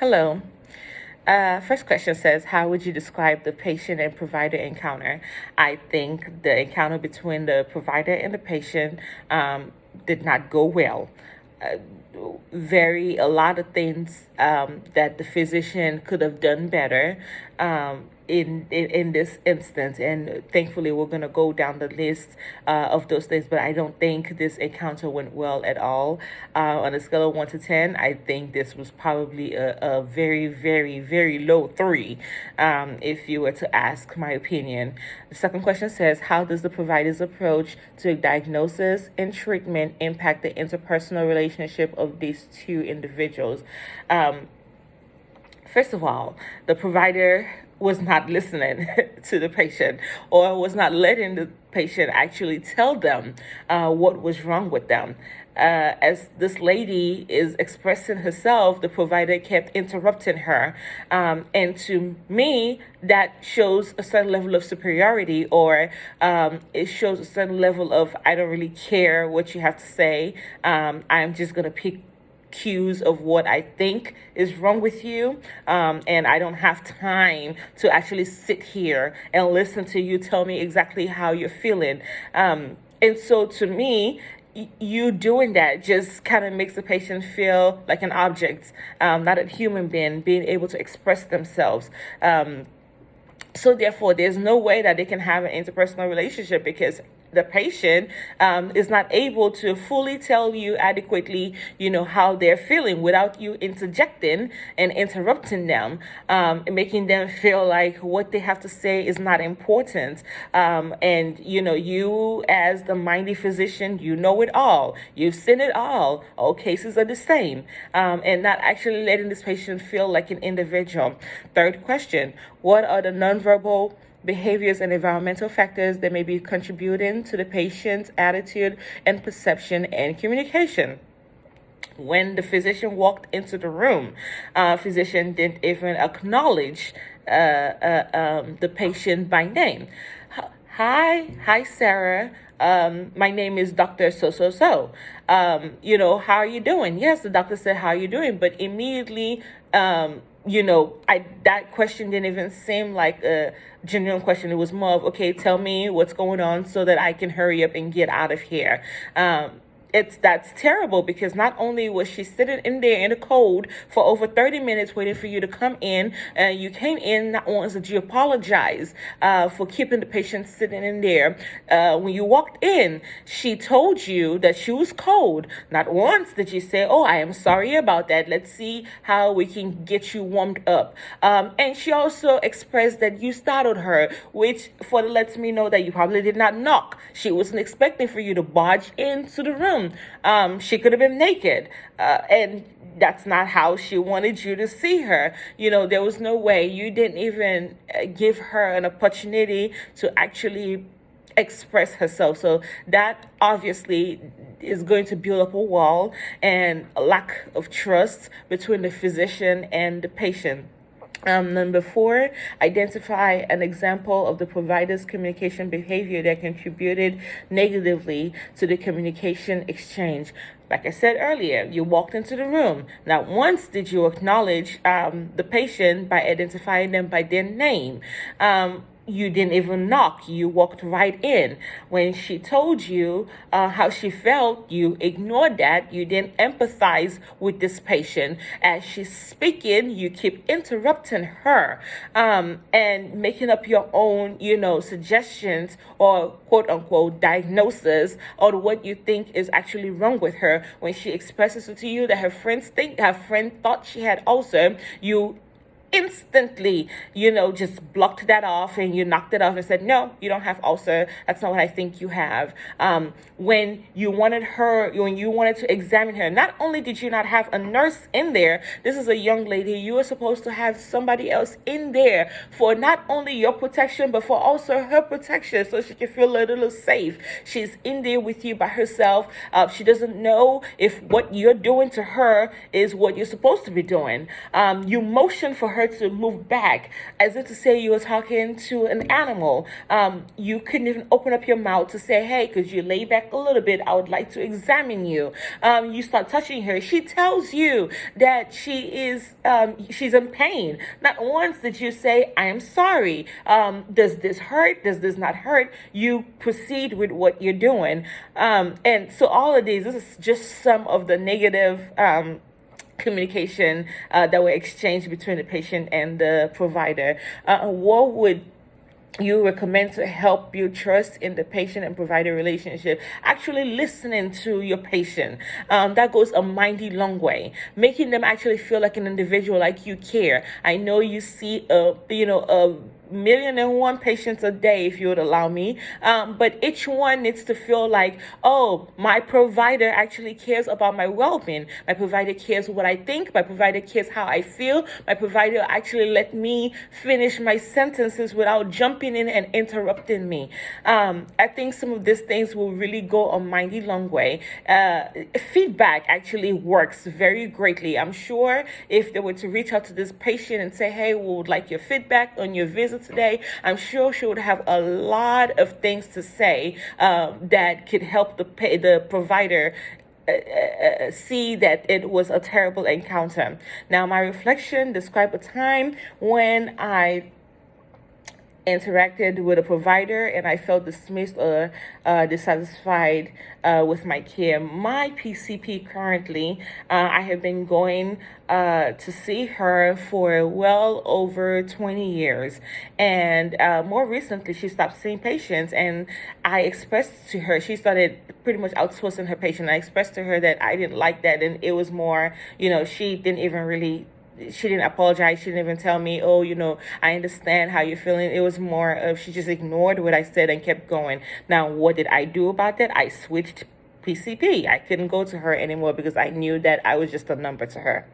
Hello. First question says, how would you describe the patient and provider encounter? I think the encounter between the provider and the patient did not go well. Uh, a lot of things that the physician could have done better in this instance, and thankfully we're going to go down the list of those things, but I don't think this encounter went well at all. On a scale of 1 to 10, I think this was probably a very, very, very low 3, if you were to ask my opinion. The second question says, how does the provider's approach to diagnosis and treatment impact the interpersonal relationship of these two individuals? First of all, the provider was not listening to the patient, or was not letting the patient actually tell them what was wrong with them. As this lady is expressing herself, the provider kept interrupting her. And to me, that shows a certain level of superiority, or it shows a certain level of, I don't really care what you have to say. I'm just going to pick cues of what I think is wrong with you, and I don't have time to actually sit here and listen to you tell me exactly how you're feeling. And so to me, you doing that just kind of makes the patient feel like an object, not a human being able to express themselves. So therefore, there's no way that they can have an interpersonal relationship, because the patient is not able to fully tell you adequately, how they're feeling without you interjecting and interrupting them, making them feel like what they have to say is not important. And, you as the mighty physician, you know it all. You've seen it all cases are the same, and not actually letting this patient feel like an individual. Third question, what are the nonverbal behaviors and environmental factors that may be contributing to the patient's attitude and perception and communication? When the physician walked into the room, physician didn't even acknowledge the patient by name. Hi, Sarah. My name is Dr. So. How are you doing? Yes, the doctor said, how are you doing? But immediately, that question didn't even seem like a genuine question. It was more of, okay, tell me what's going on so that I can hurry up and get out of here. That's terrible, because not only was she sitting in there in the cold for over 30 minutes waiting for you to come in, and you came in, not once did you apologize for keeping the patient sitting in there. When you walked in, she told you that she was cold. Not once did you say, oh, I am sorry about that. Let's see how we can get you warmed up. And she also expressed that you startled her, which further lets me know that you probably did not knock. She wasn't expecting for you to barge into the room. She could have been naked, and that's not how she wanted you to see her. There was no way. You didn't even give her an opportunity to actually express herself. So that obviously is going to build up a wall and a lack of trust between the physician and the patient. Number 4, identify an example of the provider's communication behavior that contributed negatively to the communication exchange. Like I said earlier, you walked into the room. Not once did you acknowledge the patient by identifying them by their name. You didn't even knock. You walked right in. When she told you how she felt, you ignored that. You didn't empathize with this patient. As she's speaking, you keep interrupting her and making up your own, suggestions or quote unquote diagnosis on what you think is actually wrong with her. When she expresses it to you that her friend thought she had ulcer, you instantly, just blocked that off, and you knocked it off and said, no, you don't have ulcer. That's not what I think you have. When you wanted to examine her, not only did you not have a nurse in there, this is a young lady, you were supposed to have somebody else in there for not only your protection, but for also her protection, so she can feel a little safe. She's in there with you by herself. She doesn't know if what you're doing to her is what you're supposed to be doing. You motion for her to move back, as if to say you were talking to an animal. You couldn't even open up your mouth to say, hey, could you lay back a little bit? I would like to examine you. You start touching her. She tells you that she's in pain. Not once did you say, I am sorry. Does this hurt? Does this not hurt? You proceed with what you're doing. And so all of these, this is just some of the negative communication that were exchanged between the patient and the provider. What would you recommend to help build trust in the patient and provider relationship? Actually listening to your patient. That goes a mighty long way. Making them actually feel like an individual, like you care. I know you see a million and one patients a day, if you would allow me. But each one needs to feel like, oh, my provider actually cares about my well-being. My provider cares what I think. My provider cares how I feel. My provider actually let me finish my sentences without jumping in and interrupting me. I think some of these things will really go a mighty long way. Feedback actually works very greatly. I'm sure if they were to reach out to this patient and say, hey, we would like your feedback on your visit today, I'm sure she would have a lot of things to say that could help the provider see that it was a terrible encounter. Now, my reflection describe a time when I interacted with a provider and I felt dismissed or dissatisfied with my care. My PCP currently, I have been going to see her for well over 20 years. And more recently, she stopped seeing patients. And I expressed to her, she started pretty much outsourcing her patient. I expressed to her that I didn't like that. And it was more, she didn't apologize. She didn't even tell me, oh, I understand how you're feeling. It was more of she just ignored what I said and kept going. Now, what did I do about that? I switched PCP. I couldn't go to her anymore because I knew that I was just a number to her.